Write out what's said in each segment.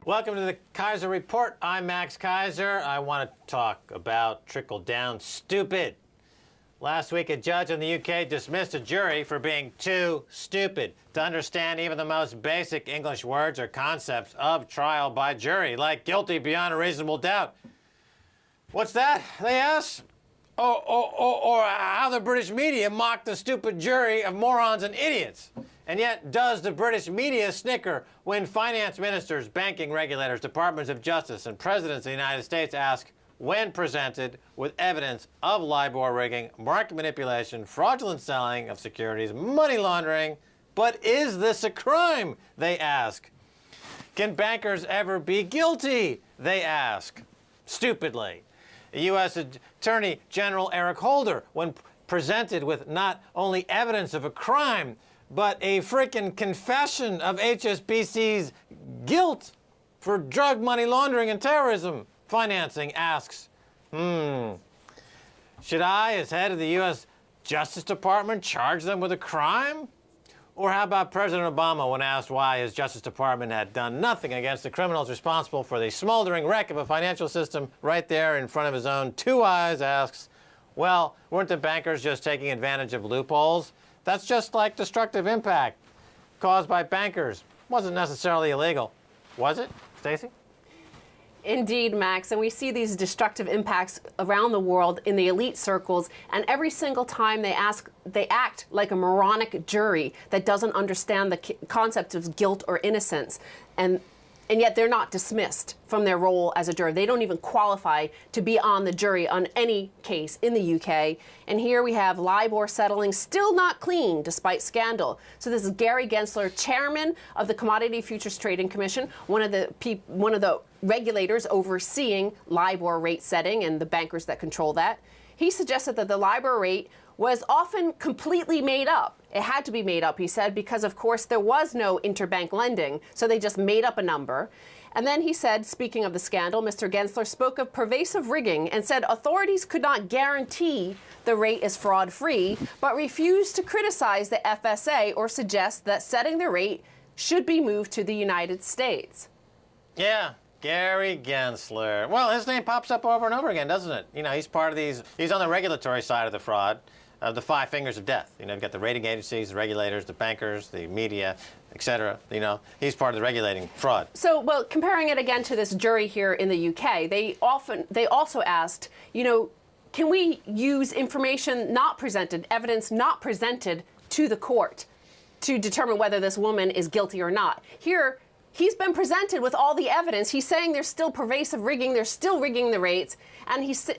Welcome to the Keiser Report. I'm Max Keiser. I want to talk about trickle-down stupid. Last week, a judge in the UK dismissed a jury for being too stupid to understand even the most basic English words or concepts of trial by jury, like guilty beyond a reasonable doubt. What's that, they asked? Or how the British media mocked the stupid jury of morons and idiots. And yet, does the British media snicker when finance ministers, banking regulators, departments of justice, and presidents of the United States ask, when presented with evidence of LIBOR rigging, market manipulation, fraudulent selling of securities, money laundering, but is this a crime, they ask? Can bankers ever be guilty, they ask, stupidly. U.S. Attorney General Eric Holder, when presented with not only evidence of a crime, but a frickin' confession of HSBC's guilt for drug money laundering and terrorism financing, asks, should I, as head of the U.S. Justice Department, charge them with a crime? Or how about President Obama, when asked why his Justice Department had done nothing against the criminals responsible for the smoldering wreck of a financial system right there in front of his own two eyes, asks, well, weren't the bankers just taking advantage of loopholes? That's just like destructive impact caused by bankers. Wasn't necessarily illegal. Was it, Stacey? Indeed, Max, and we see these destructive impacts around the world in the elite circles, and every single time they act like a moronic jury that doesn't understand the concept of guilt or innocence, and yet they're not dismissed from their role as a juror. They don't even qualify to be on the jury on any case in the UK. And here we have LIBOR settling still not clean despite scandal. So this is Gary Gensler, chairman of the Commodity Futures Trading Commission, one of the regulators overseeing LIBOR rate setting and the bankers that control that. He suggested that the LIBOR rate was often completely made up. It had to be made up, he said, because of course there was no interbank lending, so they just made up a number. And then he said, speaking of the scandal, Mr. Gensler spoke of pervasive rigging and said authorities could not guarantee the rate is fraud-free, but refused to criticize the FSA or suggest that setting the rate should be moved to the United States. Yeah. Gary Gensler. Well, his name pops up over and over again, doesn't it? You know, he's part of these, he's on the regulatory side of the fraud, of the five fingers of death. You know, you've got the rating agencies, the regulators, the bankers, the media, etc. You know, he's part of the regulating fraud. So, well, comparing it again to this jury here in the UK, they also asked, you know, can we use information not presented, evidence not presented to the court to determine whether this woman is guilty or not? Here, he's been presented with all the evidence. He's saying there's still pervasive rigging, they're still rigging the rates, and he's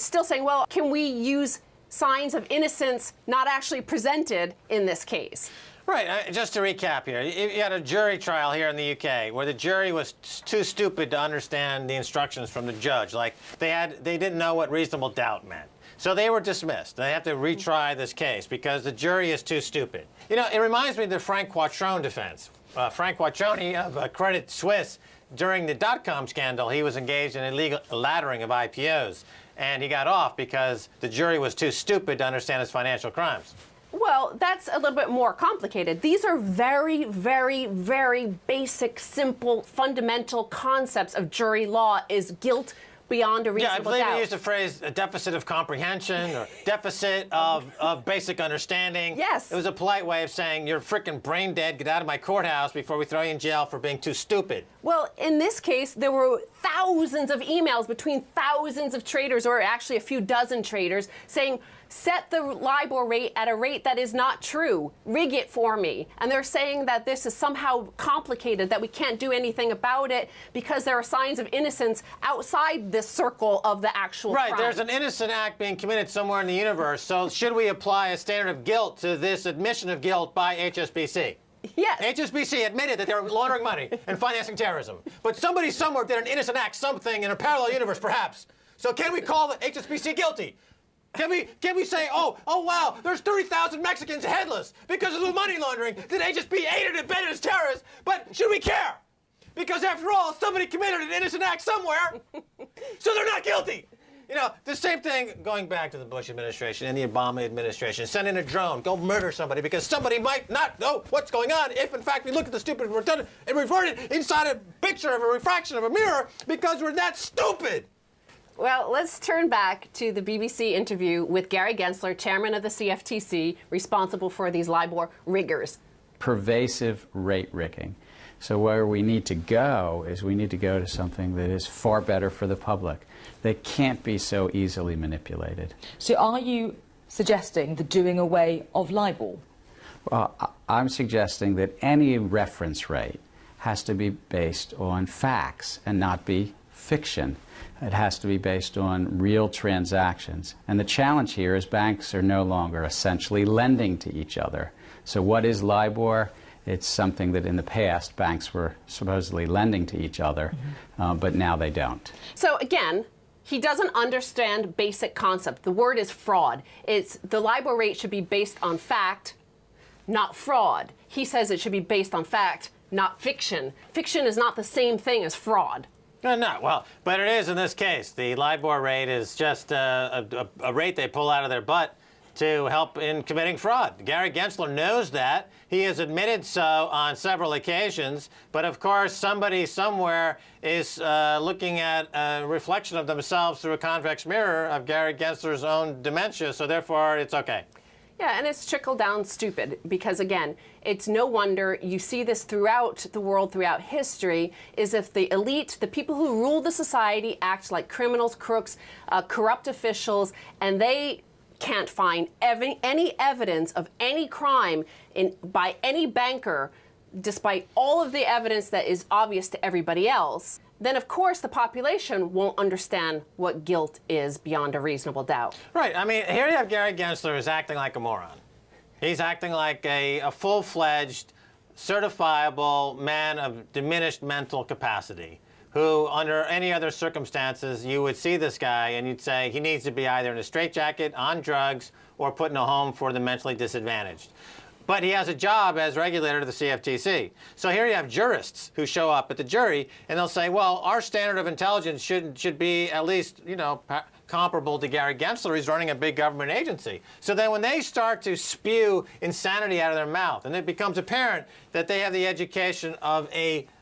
still saying, well, can we use signs of innocence not actually presented in this case? Right. Just to recap here, you had a jury trial here in the UK where the jury was too stupid to understand the instructions from the judge. Like, they didn't know what reasonable doubt meant. So they were dismissed. They have to retry this case because the jury is too stupid. You know, it reminds me of the Frank Quattrone defense. Frank Quattrone of Credit Suisse, during the dot-com scandal, he was engaged in illegal laddering of IPOs, and he got off because the jury was too stupid to understand his financial crimes. Well, that's a little bit more complicated. These are very, very, very basic, simple, fundamental concepts of jury law. Is guilt beyond a reasonable doubt? Yeah, I believe he used the phrase a deficit of comprehension or deficit of basic understanding. Yes. It was a polite way of saying you're frickin' brain dead, get out of my courthouse before we throw you in jail for being too stupid. Well, in this case, there were thousands of emails between thousands of traders, or actually a few dozen traders, saying, set the LIBOR rate at a rate that is not true. Rig it for me. And they're saying that this is somehow complicated, that we can't do anything about it because there are signs of innocence outside this circle of the actual crime. Right, there's an innocent act being committed somewhere in the universe, so should we apply a standard of guilt to this admission of guilt by HSBC? Yes. HSBC admitted that they were laundering money and financing terrorism. But somebody somewhere did an innocent act, something in a parallel universe, perhaps. So can we call the HSBC guilty? Can we say, oh wow, there's 30,000 Mexicans headless because of the money laundering that HSBC aided and abetted as terrorists, but should we care? Because after all, somebody committed an innocent act somewhere, so they're not guilty. You know, the same thing going back to the Bush administration and the Obama administration. Send in a drone, go murder somebody because somebody might not know what's going on if, in fact, we look at the stupid and revert it inside a picture of a refraction of a mirror because we're that stupid. Well, let's turn back to the BBC interview with Gary Gensler, chairman of the CFTC, responsible for these LIBOR riggers. Pervasive rate rigging. So where we need to go is we need to go to something that is far better for the public, that can't be so easily manipulated. So are you suggesting the doing away of LIBOR? Well, I'm suggesting that any reference rate has to be based on facts and not be fiction. It has to be based on real transactions. And the challenge here is banks are no longer essentially lending to each other. So what is LIBOR? It's something that in the past banks were supposedly lending to each other, but now they don't. So again, he doesn't understand basic concept. The word is fraud. It's the LIBOR rate should be based on fact, not fraud. He says it should be based on fact, not fiction. Fiction is not the same thing as fraud. No, well, but it is in this case. The LIBOR rate is just a rate they pull out of their butt to help in committing fraud. Gary Gensler knows that. He has admitted so on several occasions. But of course, somebody somewhere is looking at a reflection of themselves through a convex mirror of Gary Gensler's own dementia. So therefore, it's okay. Yeah, and it's trickle-down stupid because, again, it's no wonder you see this throughout the world, throughout history, is if the elite, the people who rule the society, act like criminals, crooks, corrupt officials, and they can't find any evidence of any crime by any banker, despite all of the evidence that is obvious to everybody else, then of course the population won't understand what guilt is beyond a reasonable doubt. Right. I mean, here you have Gary Gensler who's acting like a moron. He's acting like a full-fledged, certifiable man of diminished mental capacity, who, under any other circumstances, you would see this guy and you'd say he needs to be either in a straitjacket, on drugs, or put in a home for the mentally disadvantaged. But he has a job as regulator to the CFTC. So here you have jurists who show up at the jury and they'll say, well, our standard of intelligence should be at least, you know, comparable to Gary Gensler. He's running a big government agency. So then when they start to spew insanity out of their mouth and it becomes apparent that they have the education of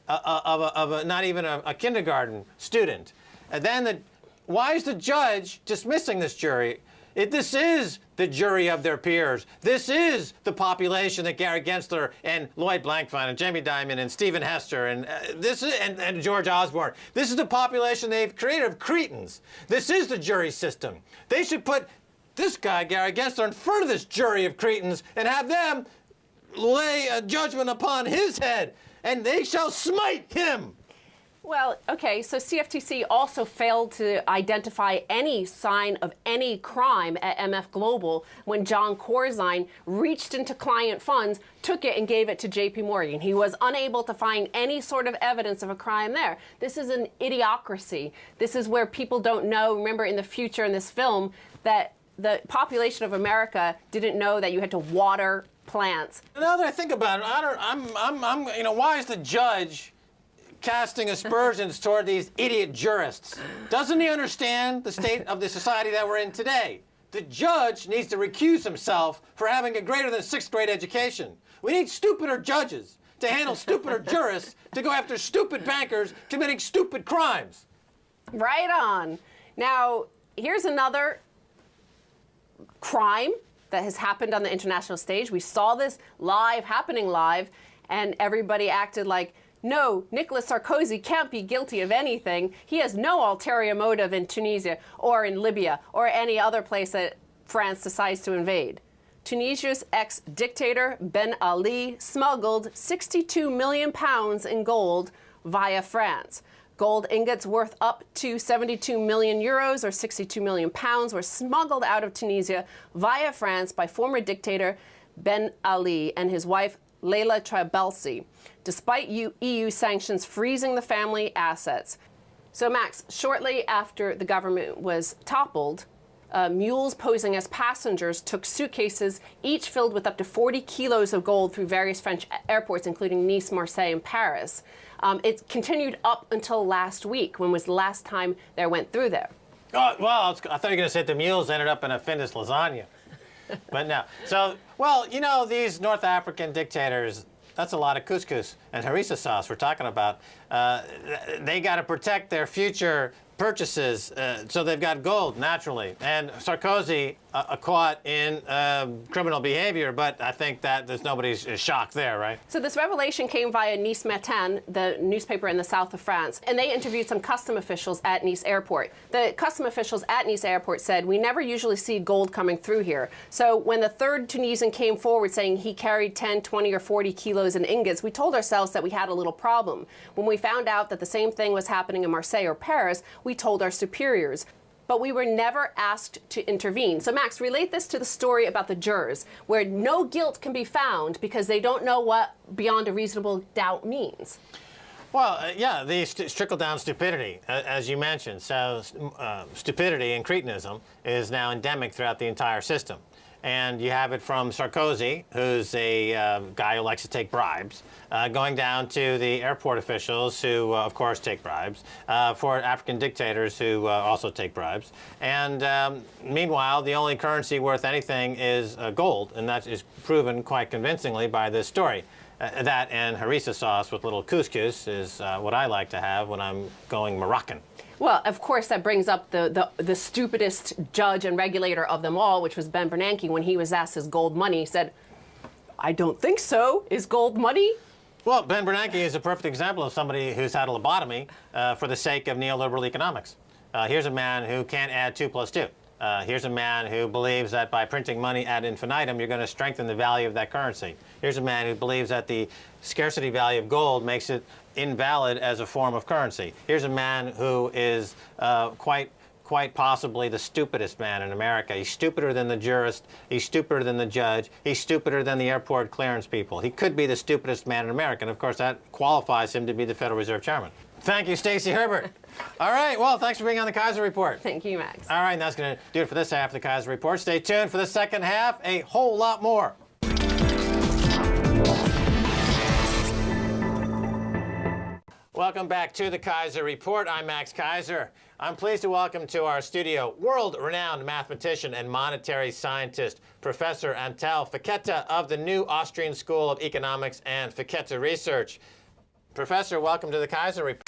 not even a kindergarten student, and then why is the judge dismissing this jury? This is the jury of their peers. This is the population that Gary Gensler and Lloyd Blankfein and Jamie Dimon and Stephen Hester and George Osborne. This is the population they've created of cretins. This is the jury system. They should put this guy, Gary Gensler, in front of this jury of cretins and have them lay a judgment upon his head, and they shall smite him. Well, okay, so CFTC also failed to identify any sign of any crime at MF Global when John Corzine reached into client funds, took it and gave it to JP Morgan. He was unable to find any sort of evidence of a crime there. This is an idiocracy. This is where people don't know, remember in the future in this film, that the population of America didn't know that you had to water plants. Now that I think about it, you know, why is the judge casting aspersions toward these idiot jurists? Doesn't he understand the state of the society that we're in today? The judge needs to recuse himself for having a greater than 6th grade education. We need stupider judges to handle stupider jurists to go after stupid bankers committing stupid crimes. Right on. Now, here's another crime that has happened on the international stage. We saw this happening live, and everybody acted like, no, Nicolas Sarkozy can't be guilty of anything. He has no ulterior motive in Tunisia or in Libya or any other place that France decides to invade. Tunisia's ex-dictator Ben Ali smuggled 62 million pounds in gold via France. Gold ingots worth up to 72 million euros or 62 million pounds were smuggled out of Tunisia via France by former dictator Ben Ali and his wife Leila Trabelsi, despite EU sanctions freezing the family assets. So, Max, shortly after the government was toppled, mules posing as passengers took suitcases, each filled with up to 40 kilos of gold through various French airports, including Nice, Marseille, and Paris. It continued up until last week, when was the last time they went through there. Oh, well, I thought you were going to say the mules ended up in a Findus lasagna. But no. So, well, you know, these North African dictators, that's a lot of couscous and harissa sauce we're talking about. They got to protect their future purchases, so they've got gold naturally. And Sarkozy caught in criminal behavior, but I think that there's nobody's shocked there, right? So this revelation came via Nice Matin, the newspaper in the south of France, and they interviewed some custom officials at Nice Airport. The custom officials at Nice Airport said, we never usually see gold coming through here. So when the third Tunisian came forward saying he carried 10, 20, or 40 kilos in ingots, we told ourselves that we had a little problem. When we found out that the same thing was happening in Marseille or Paris, we told our superiors. But we were never asked to intervene. So Max, relate this to the story about the jurors, where no guilt can be found because they don't know what beyond a reasonable doubt means. Well, yeah, the trickle-down stupidity, as you mentioned. So stupidity and cretinism is now endemic throughout the entire system. And you have it from Sarkozy, who's a guy who likes to take bribes, going down to the airport officials who, of course, take bribes, for African dictators who also take bribes. And meanwhile, the only currency worth anything is gold, and that is proven quite convincingly by this story. That and harissa sauce with little couscous is what I like to have when I'm going Moroccan. Well, of course, that brings up the stupidest judge and regulator of them all, which was Ben Bernanke. When he was asked his gold money, he said, I don't think so. Is gold money? Well, Ben Bernanke is a perfect example of somebody who's had a lobotomy for the sake of neoliberal economics. Here's a man who can't add 2 + 2. Here's a man who believes that by printing money ad infinitum, you're going to strengthen the value of that currency. Here's a man who believes that the scarcity value of gold makes it invalid as a form of currency. Here's a man who is quite possibly the stupidest man in America. He's stupider than the jurist. He's stupider than the judge. He's stupider than the airport clearance people. He could be the stupidest man in America, and of course that qualifies him to be the Federal Reserve Chairman. Thank you, Stacey Herbert. All right, well, thanks for being on the Keiser Report. Thank you, Max. All right, and that's going to do it for this half of the Keiser Report. Stay tuned for the second half, a whole lot more. Welcome back to the Keiser Report. I'm Max Keiser. I'm pleased to welcome to our studio world-renowned mathematician and monetary scientist, Professor Antal Fiketa of the new Austrian School of Economics and Fiketa Research. Professor, welcome to the Keiser Report.